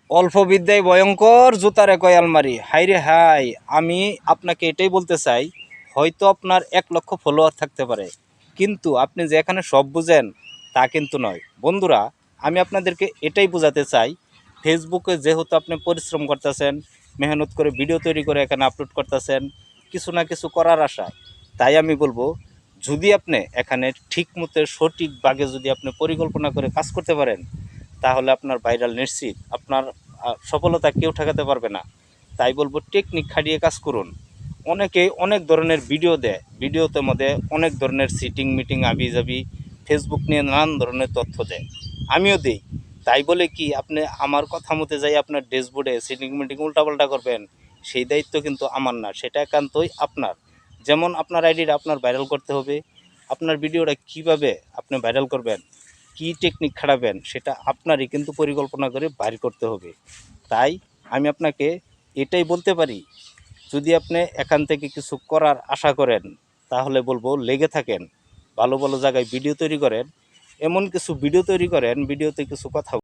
অল্প বিদ্যায় ভয়ঙ্কর, জুতারে কয় আলমারি। হাই রে হাই, আমি আপনাকে এটাই বলতে চাই, হয়তো আপনার 1 লক্ষ ফলোয়ার থাকতে পারে, কিন্তু আপনি যে এখানে সব বুঝেন তা কিন্তু নয়। বন্ধুরা, আমি আপনাদেরকে এটাই বোঝাতে চাই, ফেসবুকে যেহেতু আপনি পরিশ্রম করতেছেন, মেহনত করে ভিডিও তৈরি করে এখানে আপলোড করতেছেন কিছু না কিছু করার আশায়, তাই আমি বলবো, যদি আপনি এখানে ঠিক মতো সঠিক ভাগে যদি আপনি পরিকল্পনা করে কাজ করতে পারেন, তাহলে আপনার ভাইরাল নিশ্চিত। আপনার সফলতা কেউ ঠেকাতে পারবে না। তাই বলবো, টেকনিক খাটিয়ে কাজ করুন। অনেকেই অনেক ধরনের ভিডিও দেয়, ভিডিওতে মধ্যে অনেক ধরনের সিটিং মিটিং আবিজাবি ফেসবুক নিয়ে নানান ধরনের তথ্য দেয়, আমিও দিই। তাই বলে কি আপনি আমার কথা মতো যাই আপনার ড্যাশবোর্ডে সিটিং মিটিং উল্টাপাল্টা করবেন, সেই দায়িত্ব কিন্তু আমার না, সেটা একান্তই আপনার। যেমন আপনার আইডিটা আপনার ভাইরাল করতে হবে, আপনার ভিডিওটা কিভাবে আপনি ভাইরাল করবেন, কি টেকনিক খাটাবেন, সেটা আপনারই কিন্তু পরিকল্পনা করে বাইর করতে হবে। তাই আমি আপনাকে এটাই বলতে পারি, যদি আপনি এখান থেকে কিছু করার আশা করেন, তাহলে বলবো লেগে থাকেন, ভালো ভালো জায়গায় ভিডিও তৈরি করেন, এমন কিছু ভিডিও তৈরি করেন, ভিডিওতে কিছু কথা